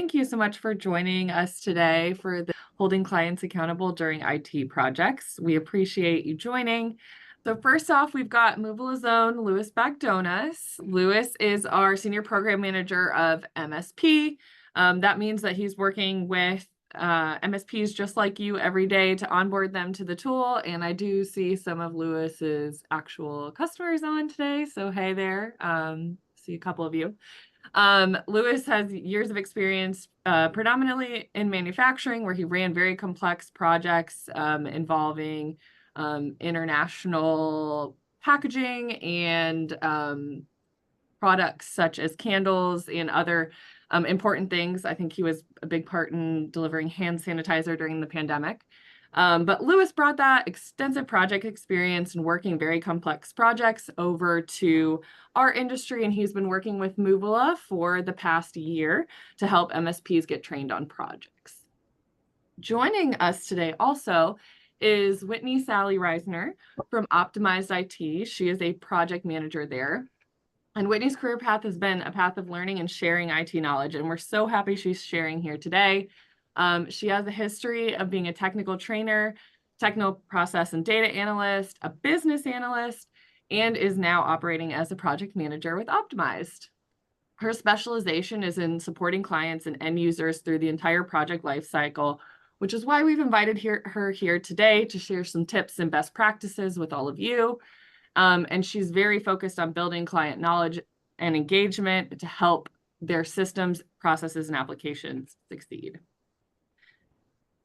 thank you so much for joining us today for the Holding Clients Accountable During IT Projects. We appreciate you joining. So first off, we've got Moovila's own Louis Bagdonas. Louis is our Senior Program Manager of MSP. That means that he's working with MSPs just like you every day to onboard them to the tool. And I do see some of Louis's actual customers on today. So hey there, see a couple of you. Louis has years of experience predominantly in manufacturing, where he ran very complex projects involving international packaging and products such as candles and other important things. I think he was a big part in delivering hand sanitizer during the pandemic. But Louis brought that extensive project experience and working very complex projects over to our industry, and he's been working with Moovila for the past year to help MSPs get trained on projects. Joining us today also is Whitney Sally Reisner from Optimized IT. She is a project manager there. And Whitney's career path has been a path of learning and sharing IT knowledge, and we're so happy she's sharing here today. She has a history of being a technical trainer, technical process and data analyst, a business analyst, and is now operating as a project manager with Optimized. Her specialization is in supporting clients and end users through the entire project lifecycle, which is why we've invited her here today to share some tips and best practices with all of you. And she's very focused on building client knowledge and engagement to help their systems, processes, and applications succeed.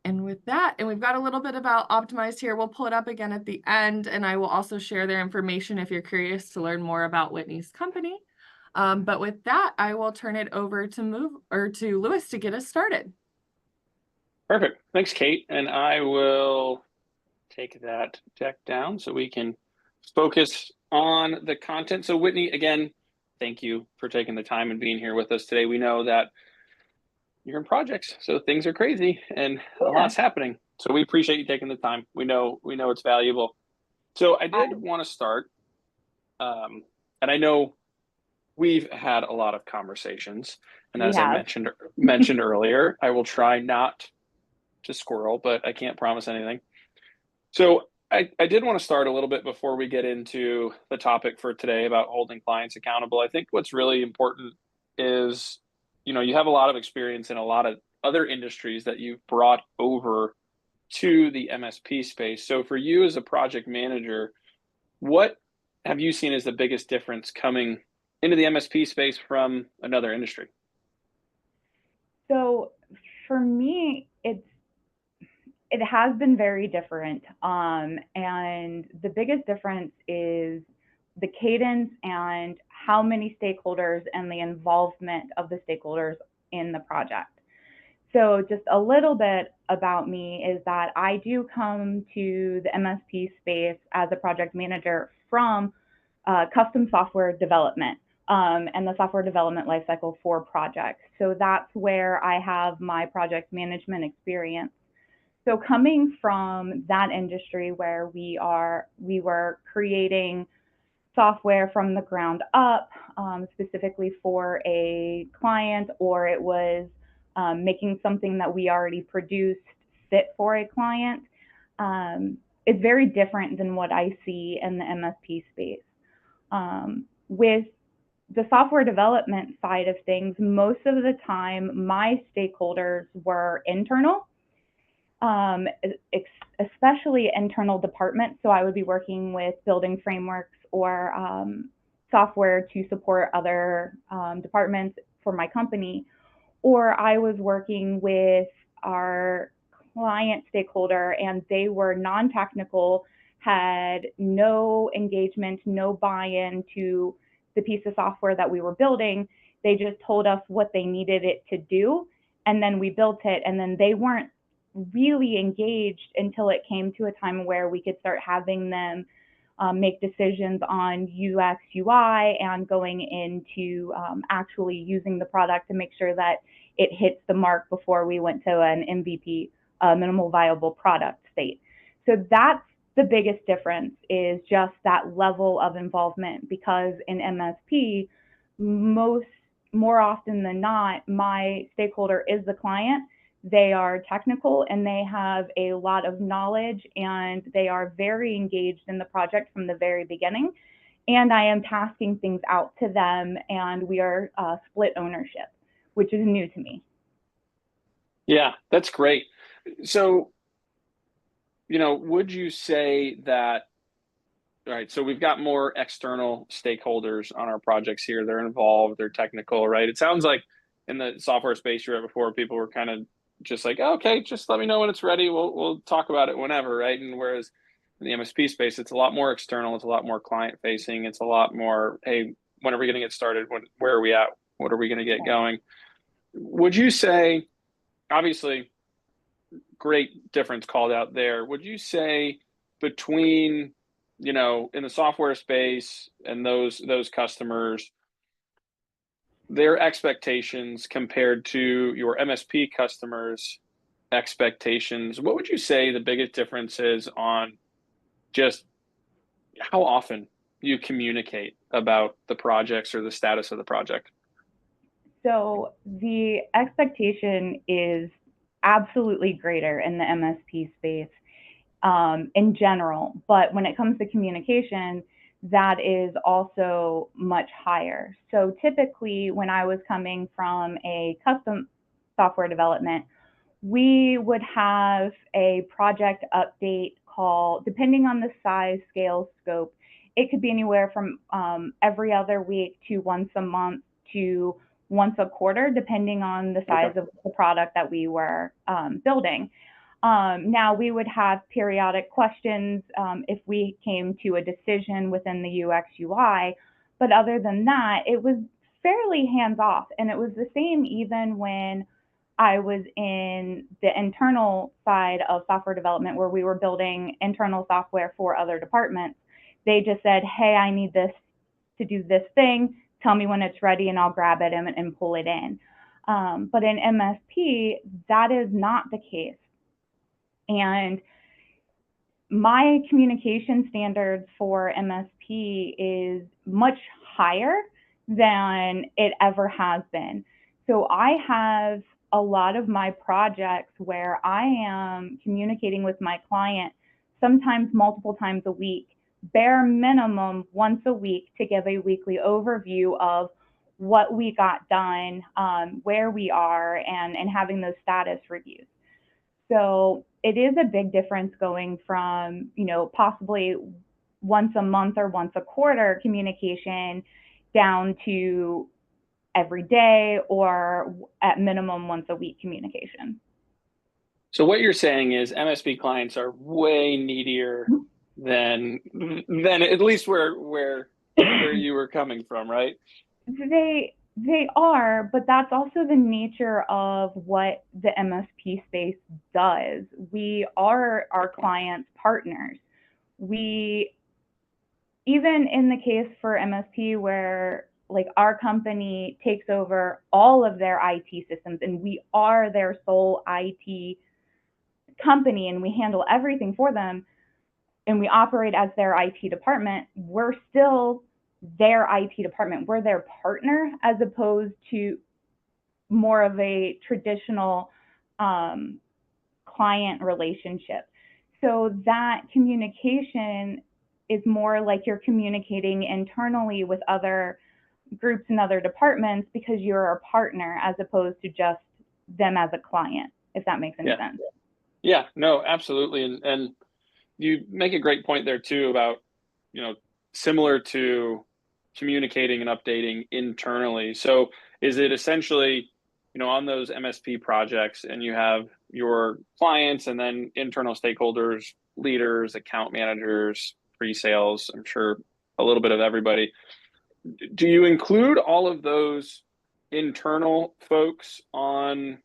And with that, and we've got a little bit about Optimized here. We'll pull it up again at the end, and I will also share their information if you're curious to learn more about Whitney's company. But with that, I will turn it over to Louis to get us started. Perfect. Thanks, Kate. And I will take that deck down so we can focus on the content. So Whitney, again, thank you for taking the time and being here with us today. We know that you're in projects, so things are crazy and a lot's happening. So we appreciate you taking the time. We know it's valuable. So I did want to start, and I know we've had a lot of conversations, and as I mentioned earlier, I will try not to squirrel, but I can't promise anything. So I did want to start a little bit before we get into the topic for today about holding clients accountable. I think what's really important is, you have a lot of experience in a lot of other industries that you've brought over to the MSP space. So for you as a project manager, what have you seen as the biggest difference coming into the MSP space from another industry? So for me, it has been very different. And the biggest difference is the cadence and how many stakeholders and the involvement of the stakeholders in the project. So just a little bit about me is that I do come to the MSP space as a project manager from custom software development and the software development lifecycle for projects. So that's where I have my project management experience. So coming from that industry where we were creating software from the ground up, specifically for a client, or it was making something that we already produced fit for a client, it's very different than what I see in the MSP space. With the software development side of things, most of the time, my stakeholders were internal, especially internal departments. So I would be working with building frameworks or software to support other departments for my company, or I was working with our client stakeholder and they were non-technical, had no engagement, no buy-in to the piece of software that we were building. They just told us what they needed it to do, and then we built it, and then they weren't really engaged until it came to a time where we could start having them make decisions on UX, UI, and going into actually using the product to make sure that it hits the mark before we went to an MVP, minimal viable product state. So that's the biggest difference, is just that level of involvement, because in MSP, most more often than not, my stakeholder is the client. They are technical and they have a lot of knowledge and they are very engaged in the project from the very beginning. And I am tasking things out to them and we are split ownership, which is new to me. Yeah, that's great. So, would you say that, all right, so we've got more external stakeholders on our projects here. They're involved, they're technical, right? It sounds like in the software space you were at before, people were kind of just like, oh, okay, just let me know when it's ready. We'll talk about it whenever, right? And whereas in the MSP space, it's a lot more external, it's a lot more client facing, it's a lot more, hey, when are we going to get started? Where are we at? What are we going to get going? Would you say, obviously, great difference called out there. Would you say between, in the software space and those customers, their expectations compared to your MSP customers' expectations, what would you say the biggest difference is on just how often you communicate about the projects or the status of the project? So the expectation is absolutely greater in the MSP space in general, but when it comes to communication, that is also much higher. So typically when I was coming from a custom software development, we would have a project update call, depending on the size, scale, scope. It could be anywhere from every other week to once a month to once a quarter, depending on the size of the product that we were building. Now we would have periodic questions if we came to a decision within the UX UI, but other than that, it was fairly hands off. And it was the same even when I was in the internal side of software development where we were building internal software for other departments. They just said, hey, I need this to do this thing. Tell me when it's ready and I'll grab it and pull it in. But in MSP, that is not the case. And my communication standards for MSP is much higher than it ever has been. So I have a lot of my projects where I am communicating with my client sometimes multiple times a week, bare minimum once a week, to give a weekly overview of what we got done, where we are, and having those status reviews. So it is a big difference going from, possibly once a month or once a quarter communication down to every day or at minimum once a week communication. So what you're saying is MSP clients are way needier than at least where you were coming from, right? They are, but that's also the nature of what the MSP space does. We are our clients' partners. Even in the case for MSP where like our company takes over all of their IT systems and we are their sole IT company and we handle everything for them and we operate as their IT department, we're still their IT department. We're their partner as opposed to more of a traditional client relationship. So that communication is more like you're communicating internally with other groups and other departments because you're a partner as opposed to just them as a client, if that makes any sense. Yeah, no, absolutely. And you make a great point there too about, similar to communicating and updating internally. So is it essentially, on those MSP projects and you have your clients and then internal stakeholders, leaders, account managers, pre-sales, I'm sure a little bit of everybody. Do you include all of those internal folks on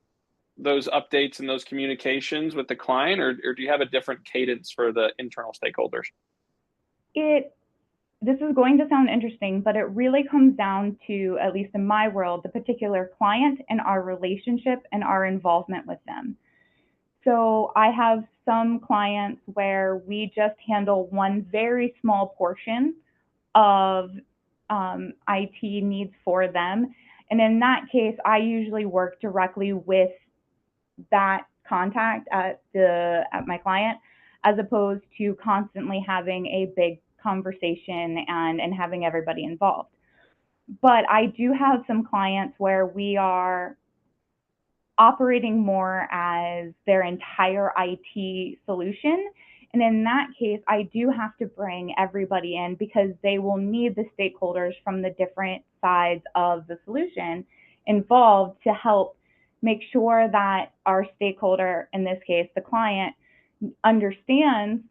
those updates and those communications with the client, or do you have a different cadence for the internal stakeholders? This is going to sound interesting, but it really comes down to, at least in my world, the particular client and our relationship and our involvement with them. So I have some clients where we just handle one very small portion of IT needs for them. And in that case, I usually work directly with that contact at my client, as opposed to constantly having a big conversation and having everybody involved. But I do have some clients where we are operating more as their entire IT solution. And in that case, I do have to bring everybody in because they will need the stakeholders from the different sides of the solution involved to help make sure that our stakeholder, in this case, the client, understands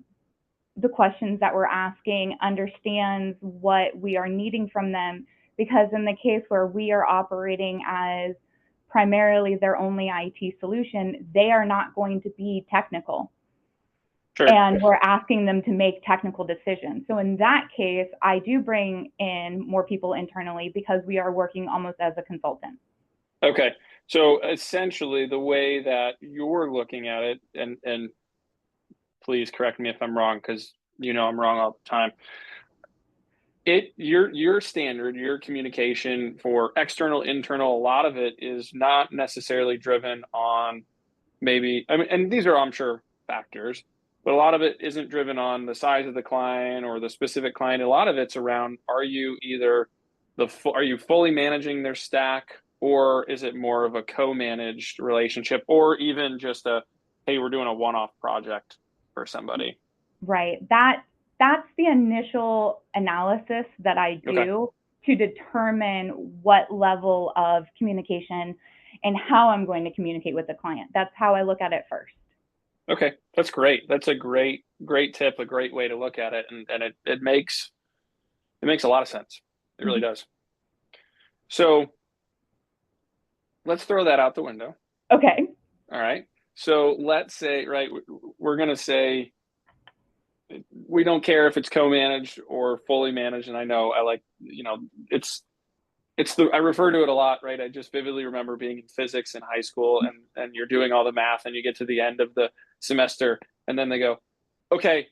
the questions that we're asking, understands what we are needing from them. Because in the case where we are operating as primarily their only IT solution, they are not going to be technical. Sure. And we're asking them to make technical decisions. So in that case, I do bring in more people internally because we are working almost as a consultant. Okay. So essentially the way that you're looking at it, and please correct me if I'm wrong, because I'm wrong all the time. Your standard, your communication for external, internal, a lot of it is not necessarily driven on and these are, I'm sure, factors, but a lot of it isn't driven on the size of the client or the specific client. A lot of it's around, are you fully managing their stack, or is it more of a co-managed relationship, or even just hey, we're doing a one-off project for somebody? Right. That's the initial analysis that I do to determine what level of communication and how I'm going to communicate with the client. That's how I look at it first. Okay, that's great. That's a great tip, a great way to look at it, and it makes a lot of sense. It really does. So let's throw that out the window. Okay. All right. So let's say, right, we're going to say we don't care if it's co-managed or fully managed. And I know I like, I refer to it a lot, right? I just vividly remember being in physics in high school, and you're doing all the math and you get to the end of the semester and then they go, okay,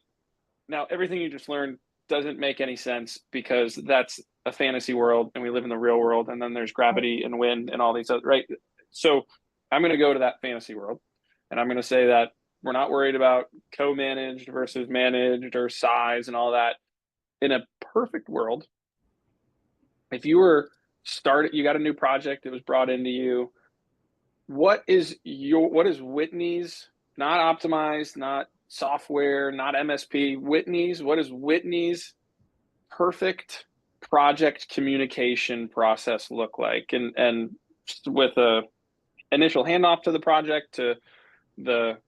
now everything you just learned doesn't make any sense because that's a fantasy world and we live in the real world. And then there's gravity and wind and all these other, right? So I'm going to go to that fantasy world and I'm going to say that we're not worried about co-managed versus managed or size and all that. In a perfect world, if you you got a new project that was brought into you, what is Whitney's, not optimized, not software, not MSP, what is Whitney's perfect project communication process look like? And with a initial handoff to the project, to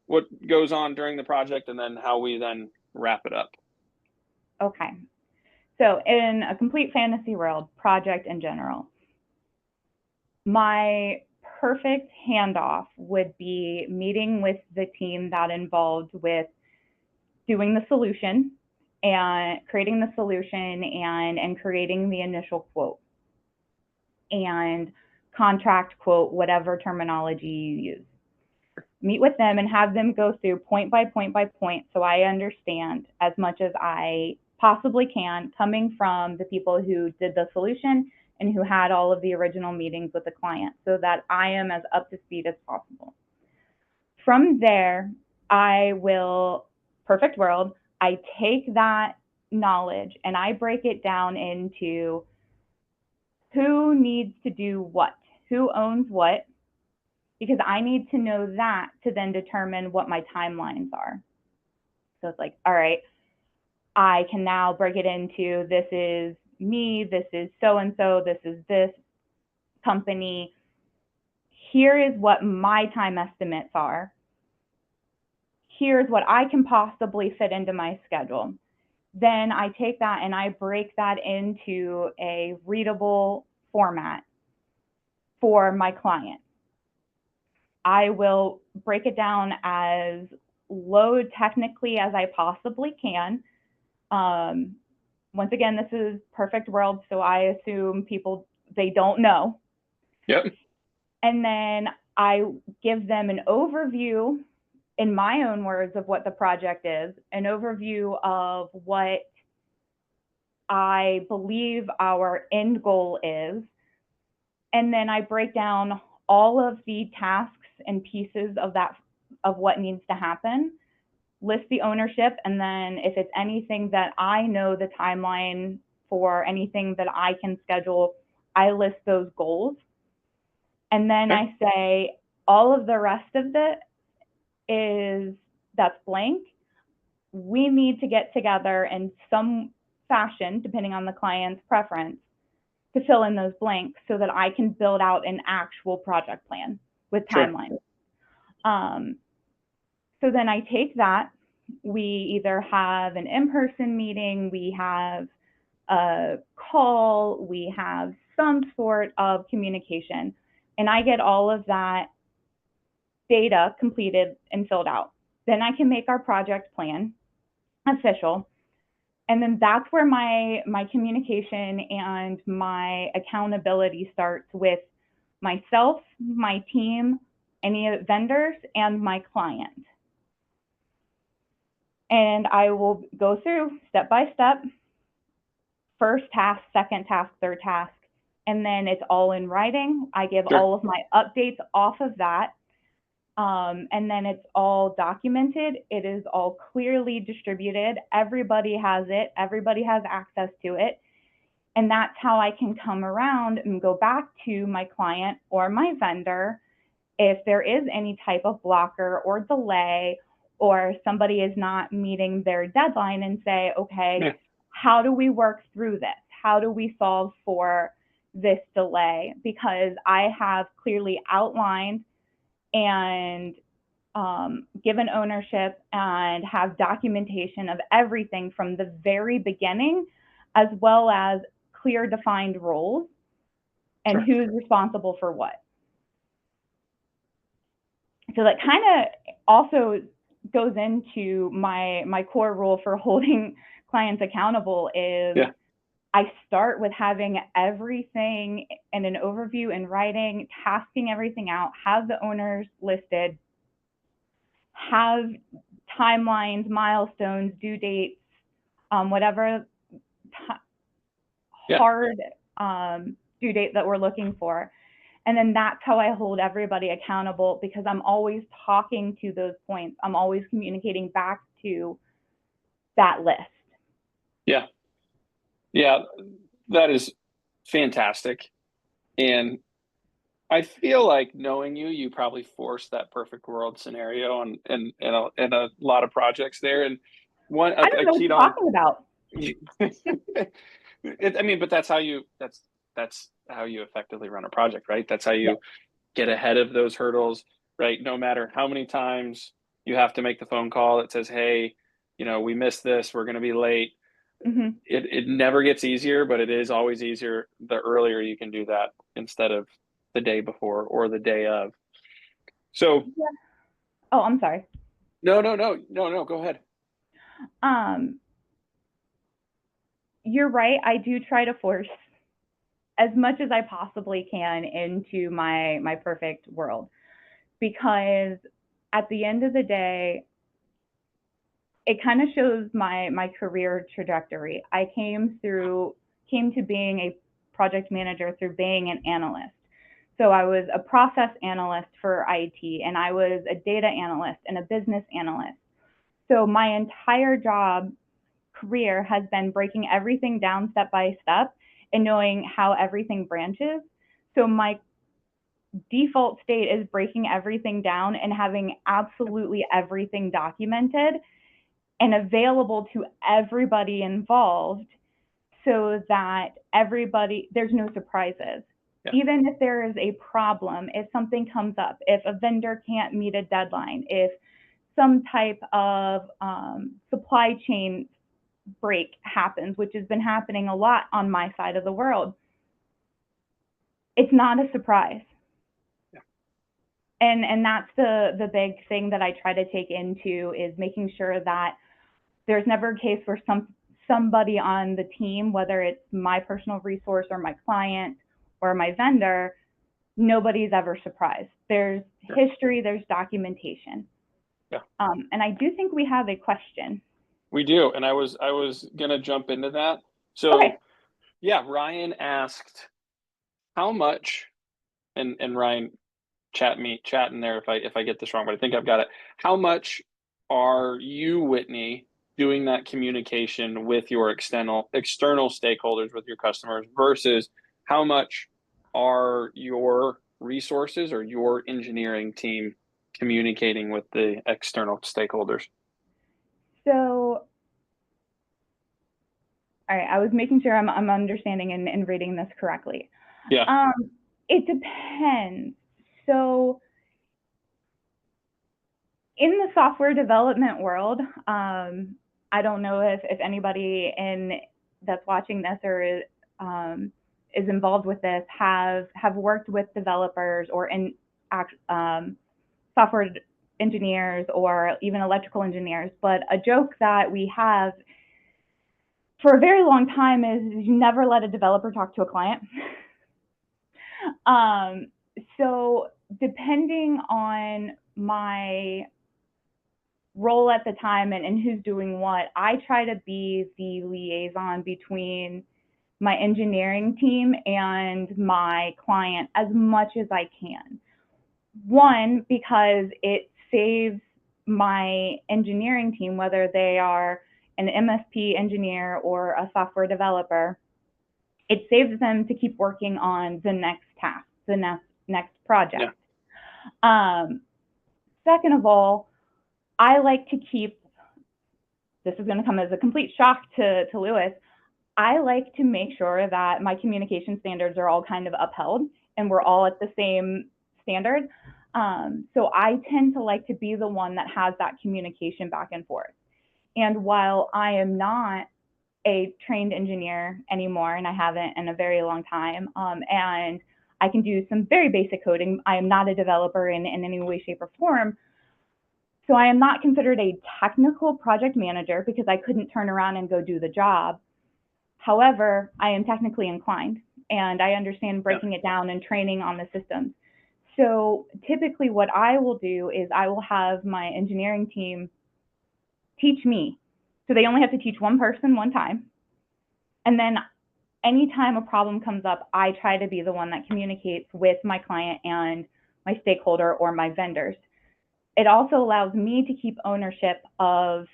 what goes on during the project, and then how we then wrap it up. Okay. So in a complete fantasy world, project in general, my perfect handoff would be meeting with the team that involved with doing the solution and creating the solution and creating the initial quote and contract quote, whatever terminology you use. Meet with them and have them go through point by point by point so I understand as much as I possibly can, coming from the people who did the solution and who had all of the original meetings with the client, so that I am as up to speed as possible. From there, perfect world, I take that knowledge and I break it down into who needs to do what, who owns what, because I need to know that to then determine what my timelines are. So it's like, all right, I can now break it into, this is me, this is so-and-so, this is this company. Here is what my time estimates are. Here's what I can possibly fit into my schedule. Then I take that and I break that into a readable format for my client. I will break it down as low technically as I possibly can. Once again, this is perfect world, so I assume they don't know. Yep. And then I give them an overview in my own words of what the project is, an overview of what I believe our end goal is, And then I break down all of the tasks and pieces of what needs to happen, list the ownership, and then if it's anything that I know the timeline for, anything that I can schedule, I list those goals. And then I say all of the rest of it that's blank. We need to get together in some fashion, depending on the client's preference, to fill in those blanks so that I can build out an actual project plan with timelines. So then I take that, we either have an in-person meeting, we have a call, we have some sort of communication, and I get all of that data completed and filled out. Then I can make our project plan official. And then that's where my communication and my accountability starts with myself, my team, any vendors, and my client. And I will go through step by step, first task, second task, third task, and then it's all in writing. I give all of my updates off of that. And then it's all documented. It is all clearly distributed. Everybody has it. Everybody has access to it. And that's how I can come around and go back to my client or my vendor if there is any type of blocker or delay, or somebody is not meeting their deadline, and say, okay, how do we work through this? How do we solve for this delay? Because I have clearly outlined and given ownership and have documentation of everything from the very beginning, as well as clear defined roles and who's responsible for what. So that kind of also goes into my core rule for holding clients accountable is I start with having everything in an overview in writing, tasking everything out, have the owners listed, have timelines, milestones, due dates, whatever hard due date that we're looking for. And then that's how I hold everybody accountable, because I'm always talking to those points. I'm always communicating back to that list. Yeah. Yeah, that is fantastic. And I feel like, knowing you probably forced that perfect world scenario and a lot of projects there. And one, I don't know what you're talking about. I mean, but that's how you effectively run a project, right? That's how you get ahead of those hurdles, right? No matter how many times you have to make the phone call that says, hey, we missed this, we're going to be late. It never gets easier, but it is always easier the earlier you can do that instead of the day before or the day of. So oh, I'm sorry. No, go ahead. You're right. I do try to force as much as I possibly can into my perfect world, because at the end of the day, it kind of shows my career trajectory. I came to being a project manager through being an analyst. So I was a process analyst for IT, and I was a data analyst and a business analyst. So my entire job career has been breaking everything down step by step and knowing how everything branches. So my default state is breaking everything down and having absolutely everything documented and available to everybody involved, so that there's no surprises. Even if there is a problem, if something comes up, if a vendor can't meet a deadline, if some type of supply chain break happens, which has been happening a lot on my side of the world, it's not a surprise. And that's the big thing that I try to take into, is making sure that there's never a case where somebody on the team, whether it's my personal resource or my client or my vendor, nobody's ever surprised. There's history, there's documentation. And I do think we have a question. We do, and I was gonna jump into that. So Ryan asked, how much and Ryan, chat in there if I get this wrong, but I think I've got it. How much are you, Whitney, doing that communication with your external stakeholders, with your customers, versus how much are your resources or your engineering team communicating with the external stakeholders? So, all right, I was making sure I'm understanding and reading this correctly. Yeah. It depends. So in the software development world, I don't know if anybody that's watching this or is involved with this have worked with developers or software engineers or even electrical engineers. But a joke that we have for a very long time is you never let a developer talk to a client. So depending on my role at the time and who's doing what, I try to be the liaison between my engineering team and my client as much as I can. One, because it saves my engineering team, whether they are an MSP engineer or a software developer, it saves them to keep working on the next task, the next project. Yeah. Second of all, I like to keep, this is going to come as a complete shock to Lewis, I like to make sure that my communication standards are all kind of upheld and we're all at the same standard. So I tend to like to be the one that has that communication back and forth. And while I am not a trained engineer anymore, and I haven't in a very long time, and I can do some very basic coding, I am not a developer in any way, shape, or form. So I am not considered a technical project manager because I couldn't turn around and go do the job. However, I am technically inclined and I understand breaking it down and training on the systems. So typically what I will do is I will have my engineering team teach me. So they only have to teach one person one time. And then anytime a problem comes up, I try to be the one that communicates with my client and my stakeholder or my vendors. It also allows me to keep ownership of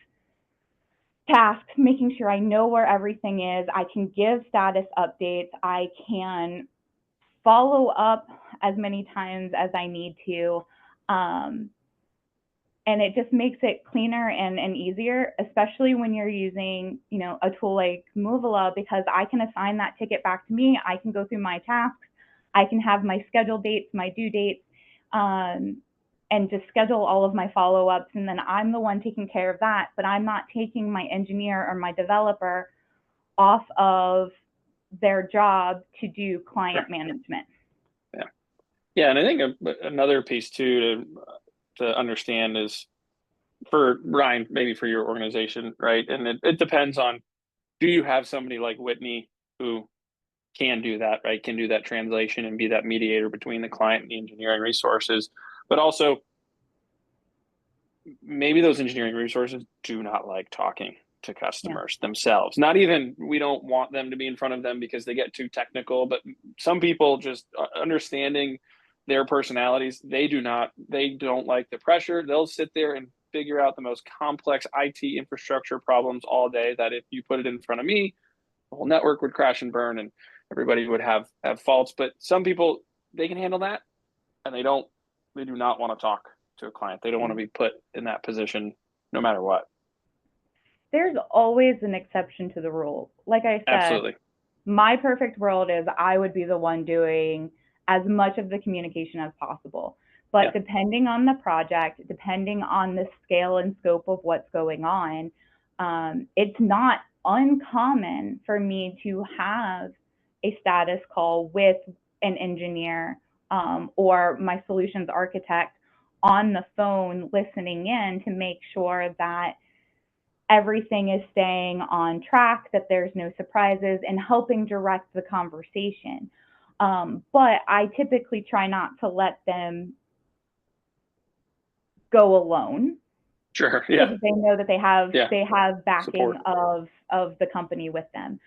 tasks, making sure I know where everything is. I can give status updates. I can follow up as many times as I need to. And it just makes it cleaner and easier, especially when you're using, a tool like Moovila, because I can assign that ticket back to me. I can go through my tasks. I can have my schedule dates, my due dates, and just schedule all of my follow-ups. And then I'm the one taking care of that, but I'm not taking my engineer or my developer off of their job to do client management. Yeah. Yeah. And I think another piece too to understand is, for Ryan, maybe for your organization, right? And it depends on, do you have somebody like Whitney who can do that, right? Can do that translation and be that mediator between the client and the engineering resources. But also, maybe those engineering resources do not like talking to customers themselves. Not even, we don't want them to be in front of them because they get too technical, but some people, just understanding their personalities, they don't like the pressure. They'll sit there and figure out the most complex IT infrastructure problems all day that if you put it in front of me, the whole network would crash and burn and everybody would have faults. But some people, they can handle that, and they do not want to talk to a client. They don't want to be put in that position no matter what. There's always an exception to the rule. Like I said, absolutely. My perfect world is I would be the one doing as much of the communication as possible. But depending on the project, depending on the scale and scope of what's going on, it's not uncommon for me to have a status call with an engineer or my solutions architect on the phone listening in to make sure that everything is staying on track, that there's no surprises, and helping direct the conversation. But I typically try not to let them go alone. Sure. Yeah. Because they know that they have backing of the company with them,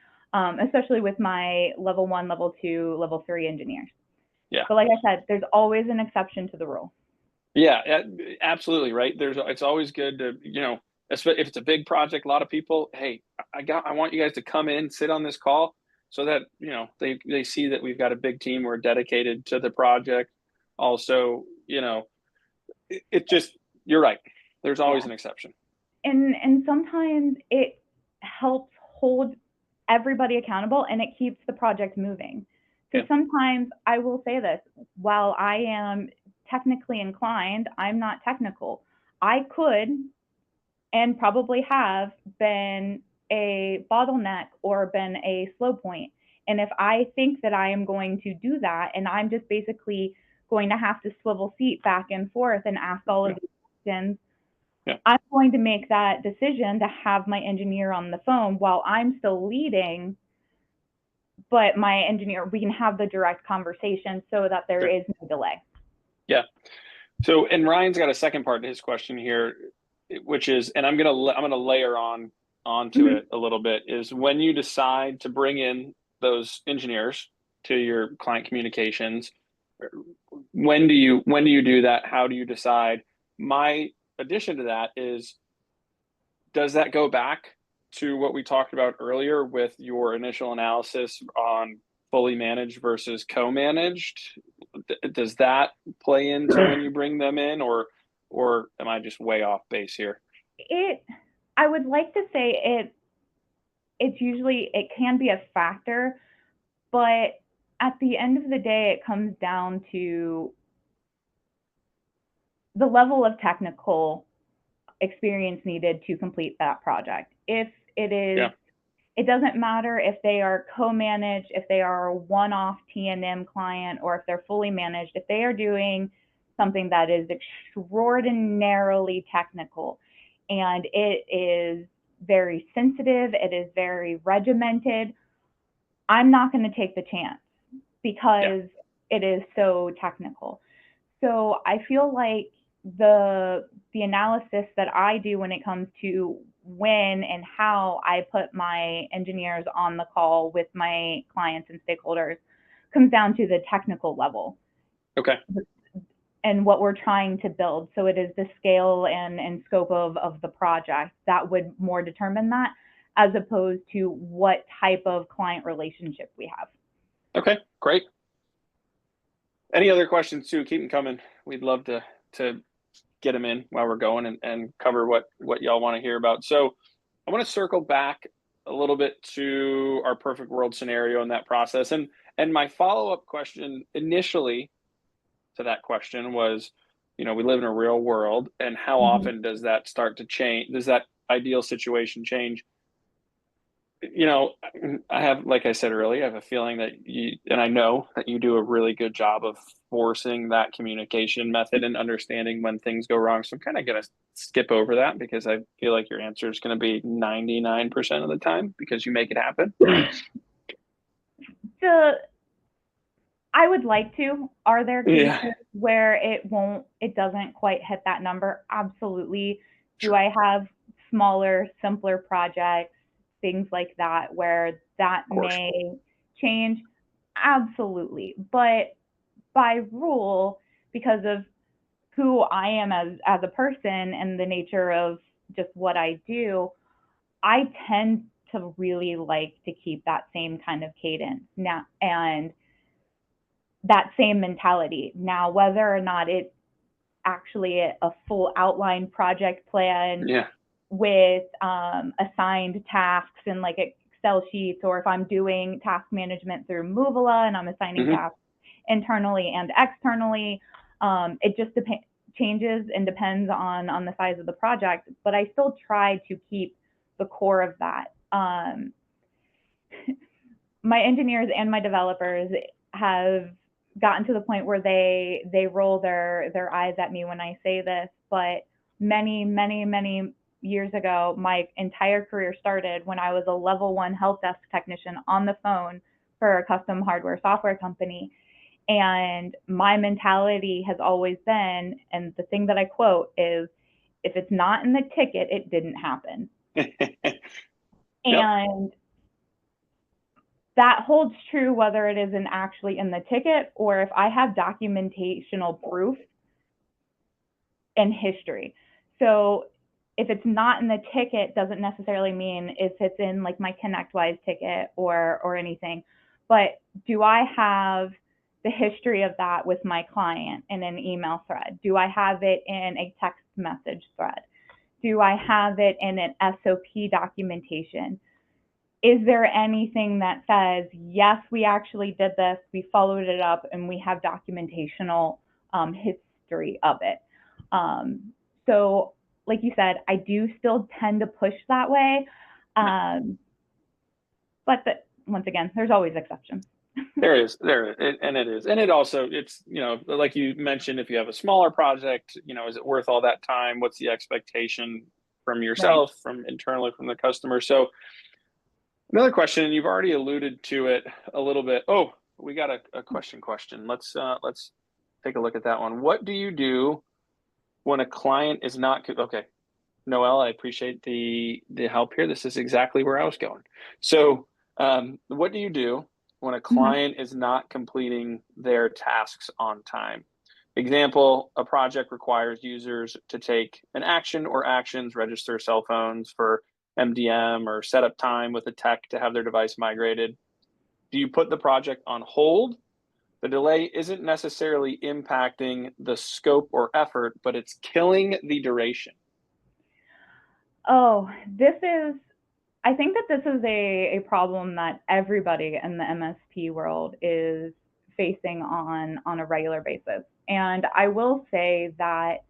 especially with my level 1, level 2, level 3 engineers. Yeah. But like I said, there's always an exception to the rule. Yeah, absolutely. Right. It's always good to, if it's a big project, a lot of people, hey, I want you guys to come in, sit on this call so that, they see that we've got a big team. We're dedicated to the project. Also, it just, you're right. There's always an exception. And sometimes it helps hold everybody accountable and it keeps the project moving. So sometimes I will say this, while I am technically inclined, I'm not technical. I could and probably have been a bottleneck or been a slow point. And if I think that I am going to do that and I'm just basically going to have to swivel seat back and forth and ask all of these questions, I'm going to make that decision to have my engineer on the phone while I'm still leading, but my engineer, we can have the direct conversation so that there is no delay. Yeah. So, and Ryan's got a second part to his question here, which is, and I'm gonna layer onto it a little bit, is when you decide to bring in those engineers to your client communications, when do you do that? How do you decide? My addition to that is, does that go back to what we talked about earlier with your initial analysis on fully managed versus co-managed? Does that play into when you bring them in, or am I just way off base here? I would like to say it's usually, it can be a factor, but at the end of the day, it comes down to the level of technical experience needed to complete that project. If it is, it doesn't matter if they are co-managed, if they are a one-off T&M client, or if they're fully managed. If they are doing something that is extraordinarily technical and it is very sensitive, it is very regimented, I'm not going to take the chance because it is so technical. So I feel like the analysis that I do when it comes to when and how I put my engineers on the call with my clients and stakeholders comes down to the technical level. Okay. And what we're trying to build. So it is the scale and scope of the project that would more determine that, as opposed to what type of client relationship we have. Okay, great. Any other questions too? Keep them coming. We'd love to get them in while we're going and cover what y'all want to hear about. So I want to circle back a little bit to our perfect world scenario in that process. And my follow-up question initially to that question was, we live in a real world, and how often does that start to change? Does that ideal situation change? I have, like I said earlier, I have a feeling that and I know that you do a really good job of forcing that communication method and understanding when things go wrong. So I'm kind of going to skip over that because I feel like your answer is going to be 99% of the time because you make it happen. I would like to. Are there cases where it doesn't quite hit that number? Absolutely. Do I have smaller, simpler projects, things like that, where that may change? Absolutely. But by rule, because of who I am as a person and the nature of just what I do, I tend to really like to keep that same kind of cadence now and that same mentality. Now, whether or not it's actually a full outline project plan with assigned tasks and like Excel sheets, or if I'm doing task management through Moovila and I'm assigning tasks internally and externally, it just changes and depends on the size of the project. But I still try to keep the core of that. My engineers and my developers have gotten to the point where they roll their eyes at me when I say this, but many years ago, my entire career started when I was a level 1 help desk technician on the phone for a custom hardware software company. And my mentality has always been, and the thing that I quote is, if it's not in the ticket, it didn't happen. And that holds true whether it isn't actually in the ticket or if I have documentational proof and history. So if it's not in the ticket, doesn't necessarily mean if it's in like my ConnectWise ticket or anything. But do I have the history of that with my client in an email thread? Do I have it in a text message thread? Do I have it in an SOP documentation? Is there anything that says, yes, we actually did this, we followed it up, and we have documentational history of it? So like you said, I do still tend to push that way. But once again, there's always exceptions. There is, and it is. And it also, it's, like you mentioned, if you have a smaller project, is it worth all that time? What's the expectation from yourself, right, from internally, from the customer? So another question, and you've already alluded to it a little bit. Oh, we got a question. Let's take a look at that one. What do you do when a client is not, okay, Noelle, I appreciate the help here. This is exactly where I was going. So what do you do when a client is not completing their tasks on time? Example, a project requires users to take an action or actions, register cell phones for MDM, or set up time with a tech to have their device migrated. Do you put the project on hold? The delay isn't necessarily impacting the scope or effort, but it's killing the duration. Oh, I think that this is a problem that everybody in the MSP world is facing on a regular basis. And I will say that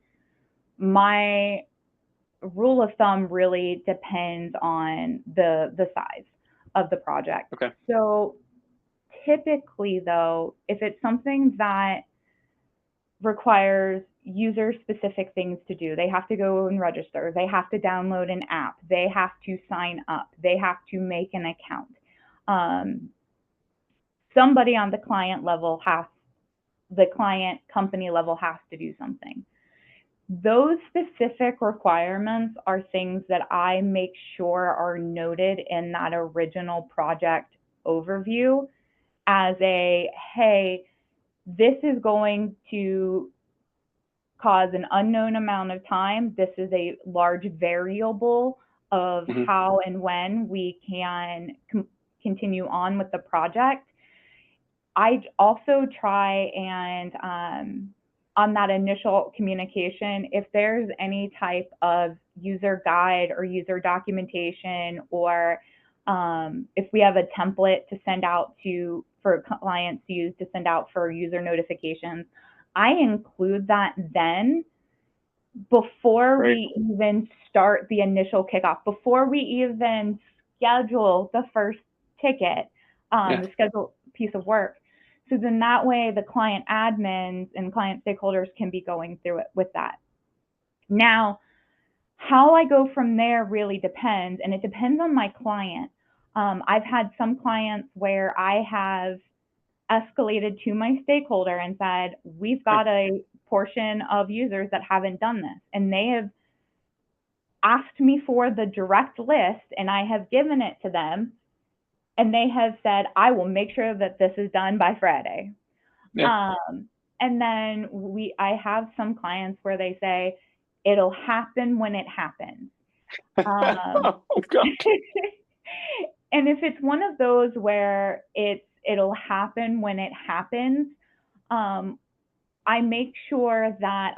my rule of thumb really depends on the size of the project. Okay. So typically, though, if it's something that requires user-specific things to do, they have to go and register, they have to download an app, they have to sign up, they have to make an account. Somebody on the client company level has to do something. Those specific requirements are things that I make sure are noted in that original project overview as hey, this is going to cause an unknown amount of time. This is a large variable of how and when we can continue on with the project. I also try and on that initial communication, if there's any type of user guide or user documentation, or if we have a template to send out for clients to use to send out for user notifications, I include that then before we even start the initial kickoff, before we even schedule the first ticket, the scheduled piece of work. So then that way the client admins and client stakeholders can be going through it with that. Now, how I go from there really depends, and it depends on my client. I've had some clients where I have escalated to my stakeholder and said, we've got a portion of users that haven't done this, and they have asked me for the direct list, and I have given it to them, and they have said, I will make sure that this is done by Friday. And then I have some clients where they say, it'll happen when it happens. Oh, God. And if it's one of those where it'll happen when it happens, I make sure that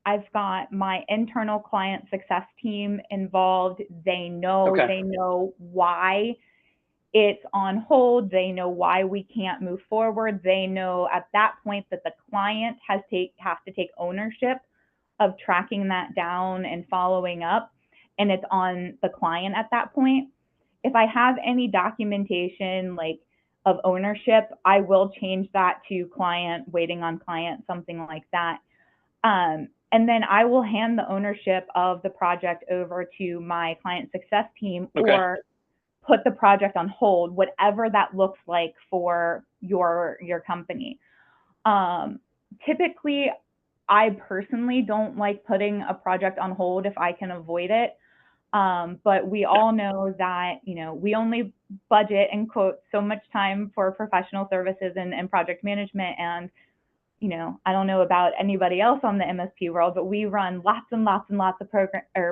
I've got my internal client success team involved. They know why it's on hold. They know why we can't move forward. They know at that point that the client has to take ownership of tracking that down and following up, and it's on the client at that point. If I have any documentation like of ownership, I will change that to client, waiting on client, something like that. And then I will hand the ownership of the project over to my client success team, or put the project on hold, whatever that looks like for your company. Typically, I personally don't like putting a project on hold if I can avoid it. But we all know that, we only budget and quote so much time for professional services and project management. And, I don't know about anybody else on the MSP world, but we run lots and lots and lots of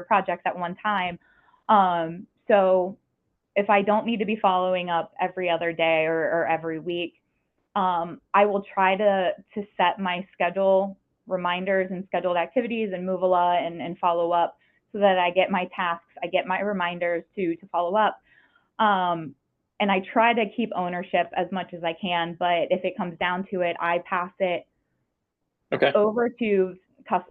projects at one time. So if I don't need to be following up every other day or every week, I will try to set my schedule reminders and scheduled activities and Moovila and follow up so that I get my tasks, I get my reminders to follow up. And I try to keep ownership as much as I can, but if it comes down to it, I pass it over to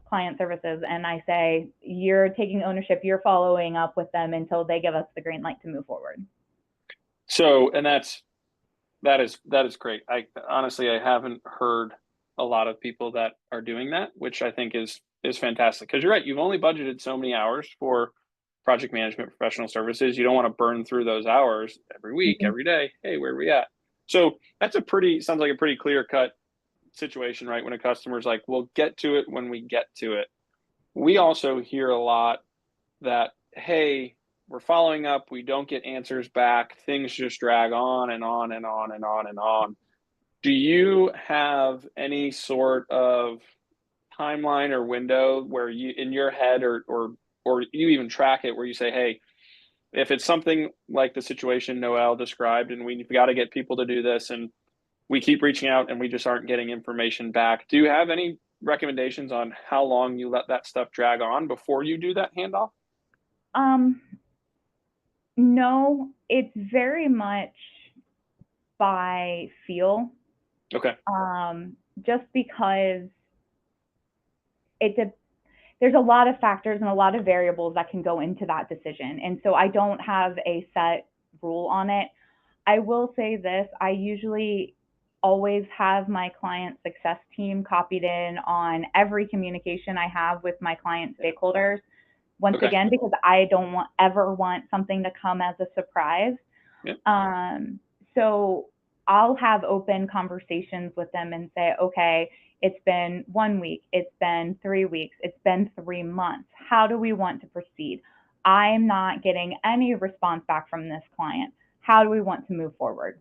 client services and I say, you're taking ownership, you're following up with them until they give us the green light to move forward. So, and that is great. I honestly, I haven't heard a lot of people that are doing that, which I think is fantastic. Because you're right, you've only budgeted so many hours for project management professional services. You don't want to burn through those hours every week, every day. Hey, where are we at? So that's sounds like a pretty clear cut situation, right? When a customer's like, we'll get to it when we get to it. We also hear a lot that, hey, we're following up, we don't get answers back, things just drag on and on and on and on and on. Do you have any sort of timeline or window where you, in your head, or you even track it, where you say, hey, if it's something like the situation Noelle described and we've got to get people to do this and we keep reaching out and we just aren't getting information back, do you have any recommendations on how long you let that stuff drag on before you do that handoff? No, it's very much by feel. Okay. Just because there's a lot of factors and a lot of variables that can go into that decision. And so I don't have a set rule on it. I will say this, I usually always have my client success team copied in on every communication I have with my client stakeholders. Once again, because I don't ever want something to come as a surprise. Yep. So I'll have open conversations with them and say, okay, it's been 1 week, it's been 3 weeks, it's been 3 months. How do we want to proceed? I'm not getting any response back from this client. How do we want to move forward?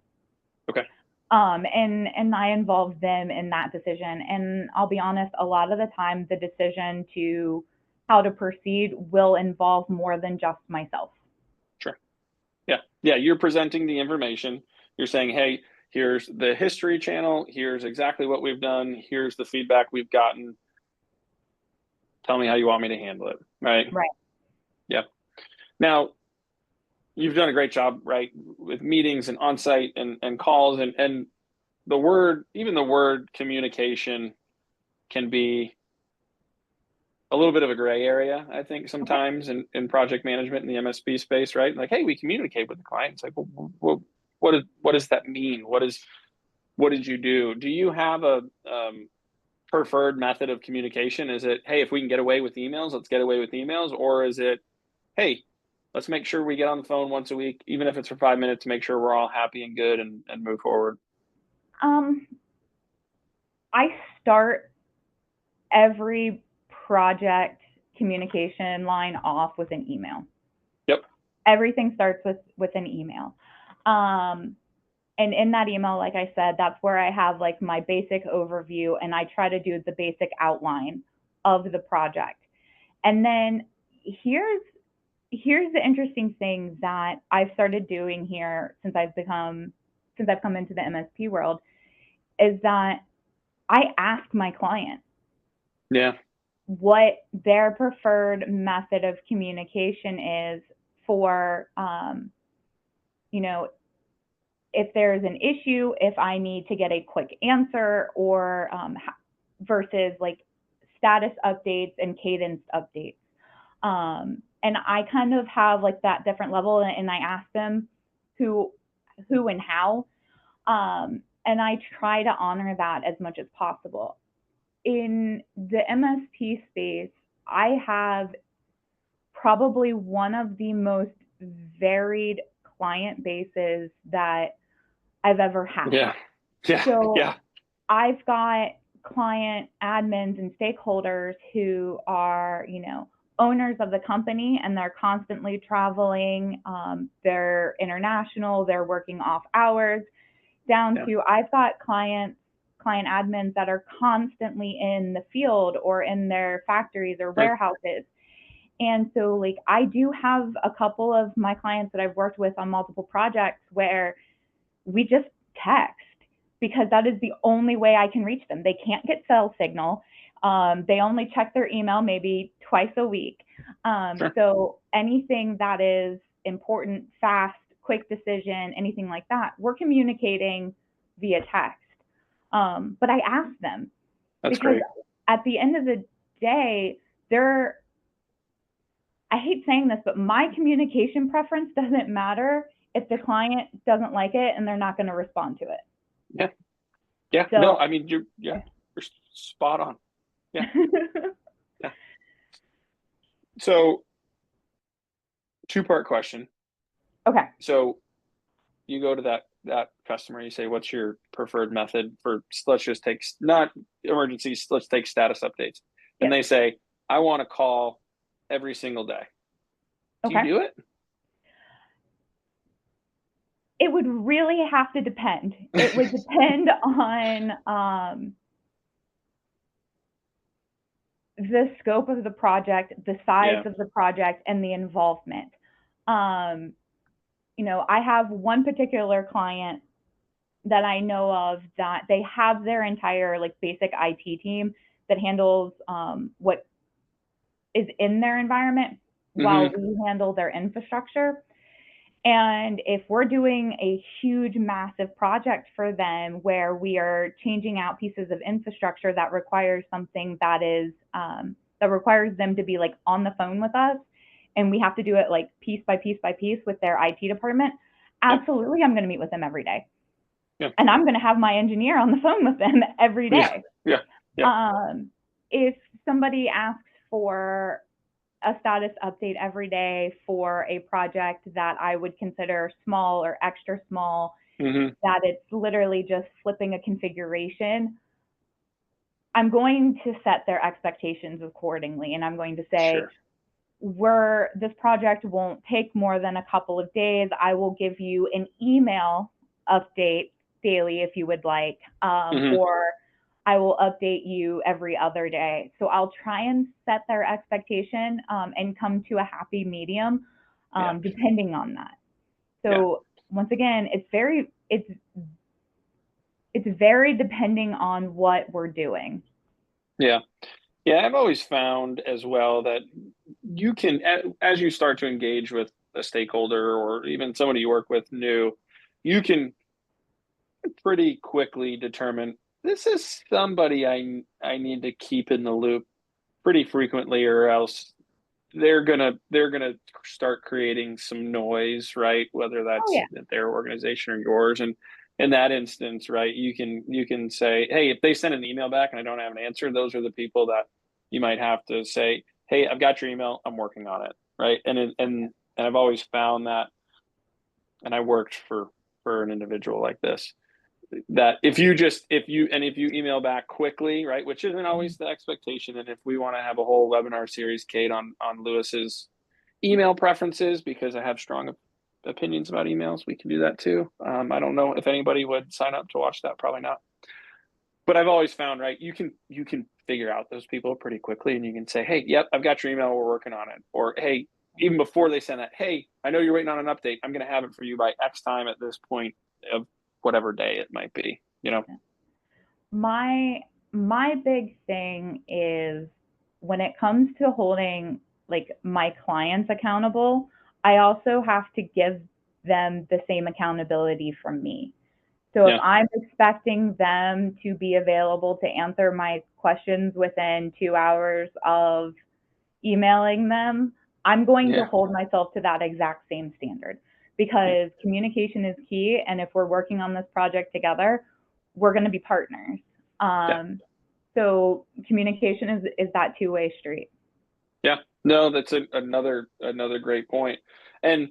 Okay. And I involve them in that decision. And I'll be honest, a lot of the time, the decision to how to proceed will involve more than just myself. Sure. Yeah. You're presenting the information. You're saying, hey, here's the history channel. Here's exactly what we've done. Here's the feedback we've gotten. Tell me how you want me to handle it. Right. Right. Yeah. Now, you've done a great job, right, with meetings and on-site and calls and the word communication can be a little bit of a gray area, I think, sometimes in project management in the MSP space, right? Like, hey, we communicate with the client. It's like, well, what does that mean? What did you do? Do you have a preferred method of communication? Is it, hey, if we can get away with emails, let's get away with emails? Or is it, hey, let's make sure we get on the phone once a week, even if it's for 5 minutes, to make sure we're all happy and good and move forward? I start every project communication line off with an email. Yep. Everything starts with an email. And in that email, like I said, that's where I have like my basic overview and I try to do the basic outline of the project. And then here's the interesting thing that I've started doing here since I've come into the MSP world is that I ask my client what their preferred method of communication is for, if there's an issue, if I need to get a quick answer, or versus like status updates and cadence updates. And I kind of have like that different level, and I ask them who and how. And I try to honor that as much as possible. In the MSP space, I have probably one of the most varied client bases that I've ever had. So I've got client admins and stakeholders who are, owners of the company and they're constantly traveling. They're international, they're working off hours, down to I've got client admins that are constantly in the field or in their factories or warehouses. And so like I do have a couple of my clients that I've worked with on multiple projects where we just text because that is the only way I can reach them. They can't get cell signal. They only check their email maybe twice a week. So anything that is important, fast, quick decision, anything like that, we're communicating via text. But I ask them. That's because great. At the end of the day, I hate saying this, but my communication preference doesn't matter if the client doesn't like it and they're not going to respond to it. Yeah. So, no, I mean, you're spot on. Yeah. Yeah. So, two-part question. Okay. So you go to that customer, you say, what's your preferred method for, let's just take, not emergencies, let's take status updates. And they say, I want to call every single day. Do you do it? It would really have to depend. It would depend on the scope of the project, the size of the project, and the involvement. You know, I have one particular client that I know of that they have their entire like basic IT team that handles what is in their environment while we handle their infrastructure. And if we're doing a huge, massive project for them where we are changing out pieces of infrastructure that requires something that is that requires them to be like on the phone with us, and we have to do it like piece by piece by piece with their IT department, absolutely, I'm going to meet with them every day. And I'm going to have my engineer on the phone with them every day. If somebody asks for a status update every day for a project that I would consider small or extra small, that it's literally just flipping a configuration, I'm going to set their expectations accordingly. And I'm going to say, this project won't take more than a couple of days. I will give you an email update daily if you would like, or I will update you every other day. So I'll try and set their expectation and come to a happy medium depending on that. So once again, it's very depending on what we're doing. Yeah, I've always found as well that you can, as you start to engage with a stakeholder or even somebody you work with new, you can pretty quickly determine this is somebody I need to keep in the loop pretty frequently, or else they're gonna start creating some noise, right? Whether that's their organization or yours. And in that instance, right, you can say, hey, if they send an email back and I don't have an answer, those are the people that you might have to say, hey, I've got your email, I'm working on it, right? And I've always found that, and I worked for an individual like this, that if you email back quickly, right, which isn't always the expectation. And if we want to have a whole webinar series, Kate, on Lewis's email preferences, because I have strong opinions about emails, we can do that too. I don't know if anybody would sign up to watch that, probably not. But I've always found, right, you can figure out those people pretty quickly, and you can say, hey, yep, I've got your email, we're working on it. Or, hey, even before they send that, hey, I know you're waiting on an update, I'm going to have it for you by X time at this point of whatever day it might be, you know. My big thing is when it comes to holding like my clients accountable, I also have to give them the same accountability from me. So if I'm expecting them to be available to answer my questions within 2 hours of emailing them, I'm going to hold myself to that exact same standard, because communication is key. And if we're working on this project together, we're going to be partners. So communication is that two-way street. Yeah, no, that's another great point. And,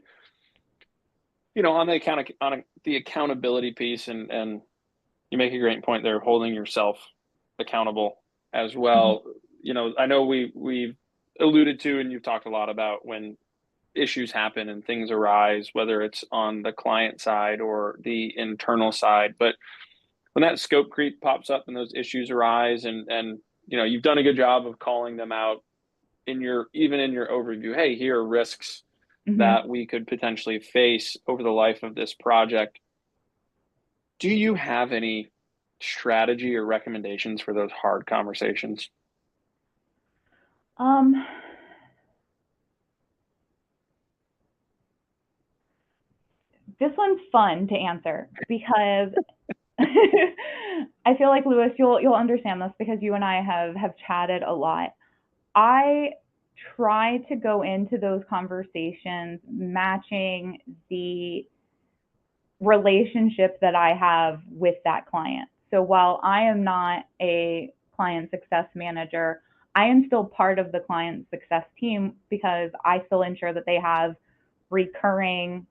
you know, on the accountability piece, and you make a great point there, holding yourself accountable as well. You know, I know we've alluded to, and you've talked a lot about when issues happen and things arise, whether it's on the client side or the internal side. But when that scope creep pops up and those issues arise, and you've done a good job of calling them out even in your overview. Hey, here are risks that we could potentially face over the life of this project. Do you have any strategy or recommendations for those hard conversations? This one's fun to answer because I feel like, Lewis, you'll understand this because you and I have chatted a lot. I try to go into those conversations matching the relationship that I have with that client. So while I am not a client success manager, I am still part of the client success team because I still ensure that they have recurring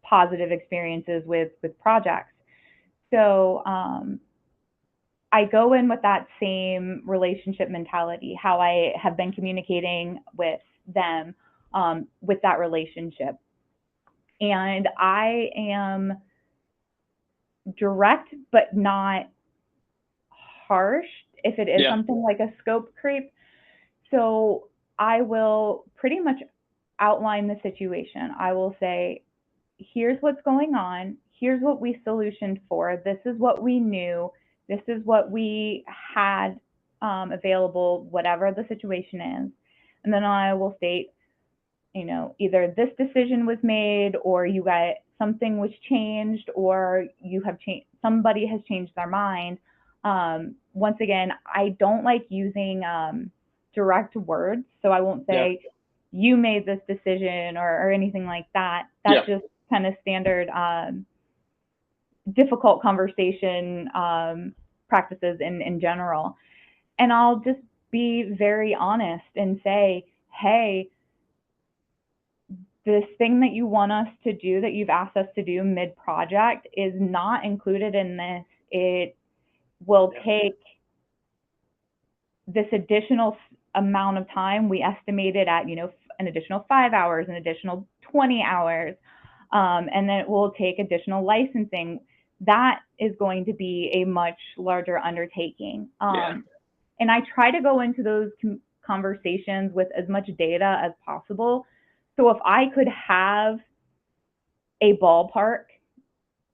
positive experiences with projects. So I go in with that same relationship mentality, how I have been communicating with them with that relationship. And I am direct, but not harsh if it is something like a scope creep. So I will pretty much outline the situation. I will say, here's what's going on. Here's what we solutioned for. This is what we knew. This is what we had available, whatever the situation is. And then I will state, either this decision was made, or you got something was changed, or you have changed, somebody has changed their mind. Once again, I don't like using direct words, so I won't say you made this decision or anything like that. That's just kind of standard difficult conversation practices in general. And I'll just be very honest and say, hey, this thing that you want us to do, that you've asked us to do mid-project, is not included in this. It will take this additional amount of time. We estimate it at, an additional 5 hours, an additional 20 hours, and then it will take additional licensing. That is going to be a much larger undertaking. And I try to go into those conversations with as much data as possible. So if I could have a ballpark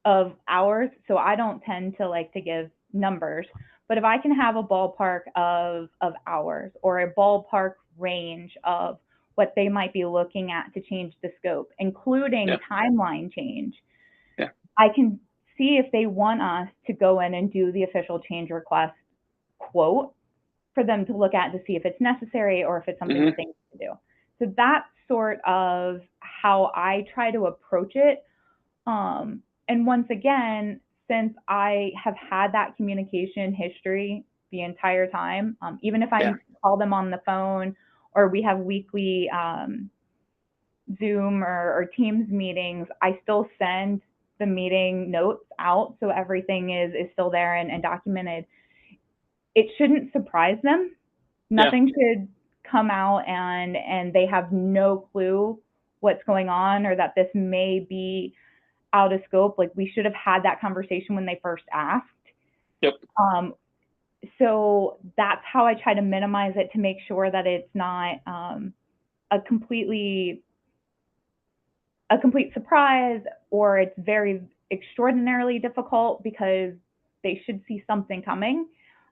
of hours, so I don't tend to like to give numbers, but if I can have a ballpark of hours, or a ballpark range of what they might be looking at to change the scope, including timeline change, I can see if they want us to go in and do the official change request quote for them to look at to see if it's necessary or if it's something that they need to do. So that's sort of how I try to approach it. And once again, since I have had that communication history the entire time, even if I call them on the phone, or we have weekly Zoom or Teams meetings, I still send the meeting notes out so everything is still there and documented. It shouldn't surprise them. Nothing should come out and they have no clue what's going on, or that this may be out of scope. Like, we should have had that conversation when they first asked. So that's how I try to minimize it, to make sure that it's not a complete surprise, or it's very extraordinarily difficult, because they should see something coming.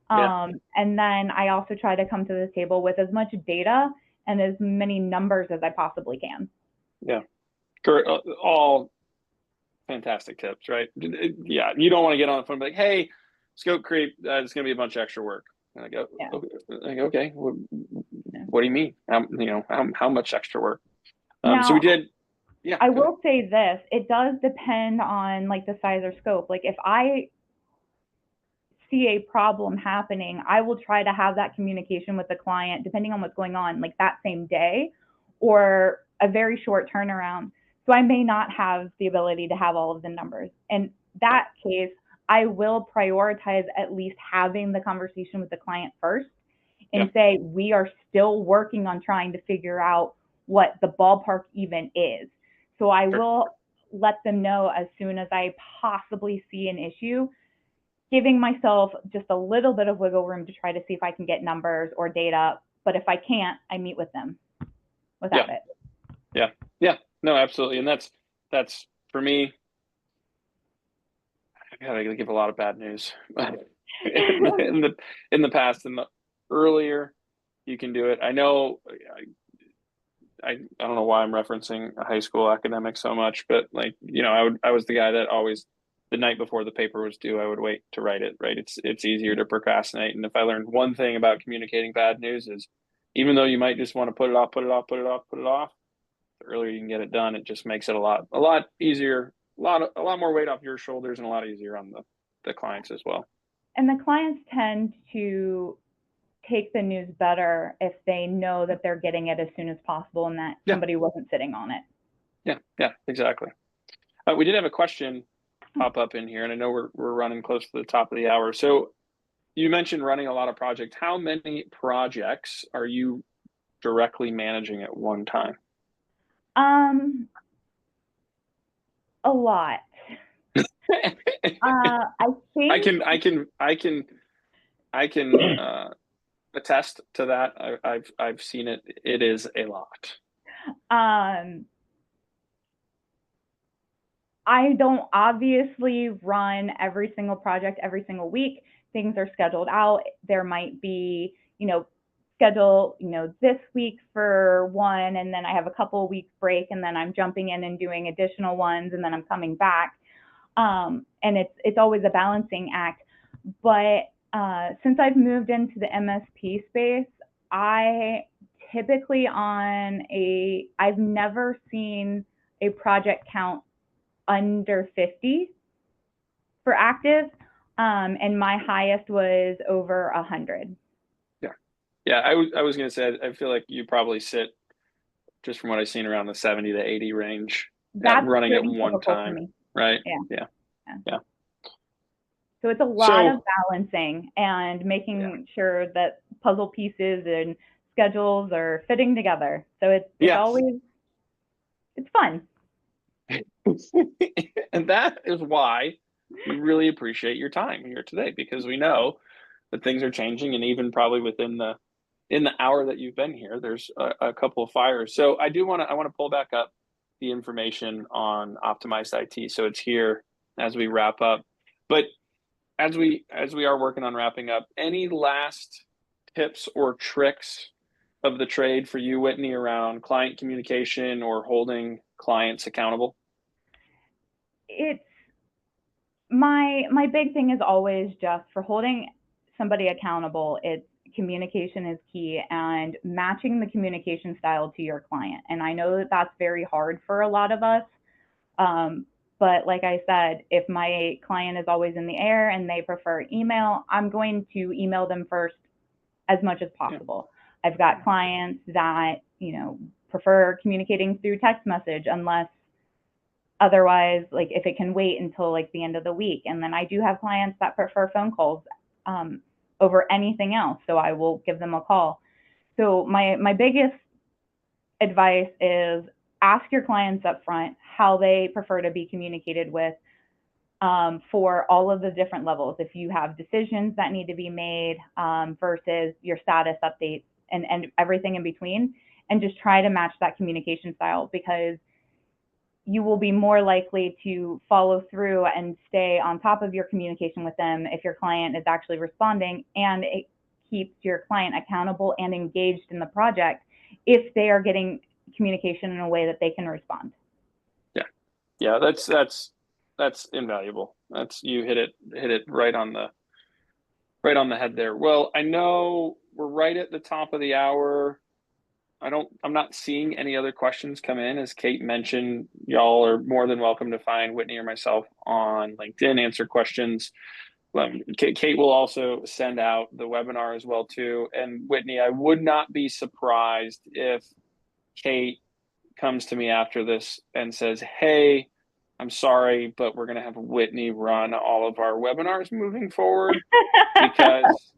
And then I also try to come to the table with as much data and as many numbers as I possibly can. All fantastic tips, right? You don't want to get on the phone and be like, hey, scope creep, it's going to be a bunch of extra work. And I go, okay, what do you mean? How much extra work? Now, so we did. I will say this, it does depend on like the size or scope. Like, if I see a problem happening, I will try to have that communication with the client, depending on what's going on, like that same day or a very short turnaround. So I may not have the ability to have all of the numbers. In that case, I will prioritize at least having the conversation with the client first and say, we are still working on trying to figure out what the ballpark even is. So I will let them know as soon as I possibly see an issue, giving myself just a little bit of wiggle room to try to see if I can get numbers or data. But if I can't, I meet with them without it. Yeah, no, absolutely. And that's for me, I gotta give a lot of bad news in the past, and the earlier you can do it. I know I don't know why I'm referencing a high school academic so much, but like, I was the guy that always, the night before the paper was due, I would wait to write it, right? It's easier to procrastinate. And if I learned one thing about communicating bad news is, even though you might just want to put it off, the earlier you can get it done, it just makes it a lot easier, a lot more weight off your shoulders, and a lot easier on the clients as well. And the clients tend to take the news better if they know that they're getting it as soon as possible and that somebody wasn't sitting on it. Yeah, exactly. We did have a question pop up in here, and I know we're running close to the top of the hour. So you mentioned running a lot of projects. How many projects are you directly managing at one time? A lot. I think I can attest to that. I've seen it. It is a lot. I don't obviously run every single project every single week. Things are scheduled out. There might be, schedule, this week for one, and then I have a couple of weeks break, and then I'm jumping in and doing additional ones, and then I'm coming back. And it's always a balancing act. But since I've moved into the MSP space, I typically I've never seen a project count under 50 for active, and my highest was over 100. Yeah. I was going to say, I feel like you probably sit, just from what I've seen, around the 70 to 80 range. That's running at one time, right? Yeah. So it's a lot of balancing and making sure that puzzle pieces and schedules are fitting together. So it's always, it's fun. And that is why we really appreciate your time here today, because we know that things are changing, and even probably within the hour that you've been here, there's a couple of fires. So I want to pull back up the information on optimized IT, so it's here as we wrap up. But as we are working on wrapping up, any last tips or tricks of the trade for you, Whitney, around client communication or holding clients accountable? It's my big thing is always just for holding somebody accountable. It's communication is key, and matching the communication style to your client. And I know that that's very hard for a lot of us. But like I said, if my client is always in the air and they prefer email, I'm going to email them first as much as possible. Yeah. I've got clients that, prefer communicating through text message, unless otherwise, like if it can wait until like the end of the week. And then I do have clients that prefer phone calls over anything else, so I will give them a call. So my biggest advice is ask your clients up front how they prefer to be communicated with, for all of the different levels. If you have decisions that need to be made, versus your status updates and everything in between, and just try to match that communication style, because you will be more likely to follow through and stay on top of your communication with them if your client is actually responding, and it keeps your client accountable and engaged in the project if they are getting communication in a way that they can respond. Yeah, that's invaluable. You hit it right on the head there. Well, I know we're right at the top of the hour. I'm not seeing any other questions come in. As Kate mentioned, y'all are more than welcome to find Whitney or myself on LinkedIn, answer questions. Kate will also send out the webinar as well too. And Whitney, I would not be surprised if Kate comes to me after this and says, "Hey, I'm sorry, but we're going to have Whitney run all of our webinars moving forward," because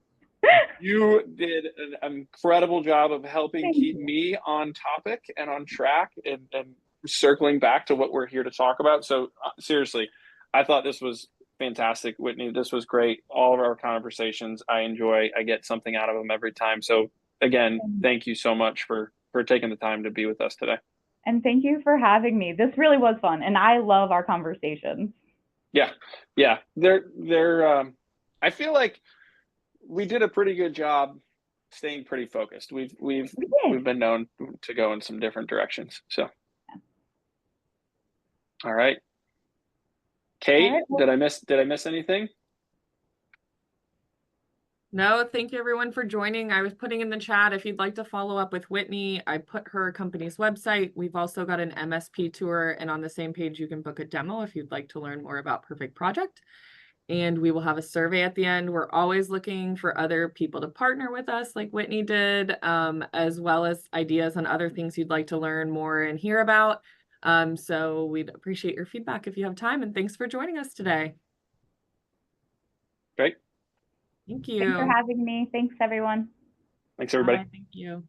You did an incredible job of helping Thank keep you. me on topic and on track and circling back to what we're here to talk about. So seriously, I thought this was fantastic, Whitney. This was great. All of our conversations I enjoy. I get something out of them every time. So again, thank you so much for taking the time to be with us today. And thank you for having me. This really was fun, and I love our conversations. Yeah. I feel like we did a pretty good job staying pretty focused. We've been known to go in some different directions. So, all right, Kate, All right, well, did I miss anything? No, thank you everyone for joining. I was putting in the chat if you'd like to follow up with Whitney. I put her company's website. We've also got an MSP tour, and on the same page you can book a demo if you'd like to learn more about Perfect Project. And we will have a survey at the end. We're always looking for other people to partner with us like Whitney did, as well as ideas on other things you'd like to learn more and hear about. So we'd appreciate your feedback if you have time, and thanks for joining us today. Great. Thank you. thanks for having me. Thanks, everyone. Thanks, everybody. Bye. Thank you.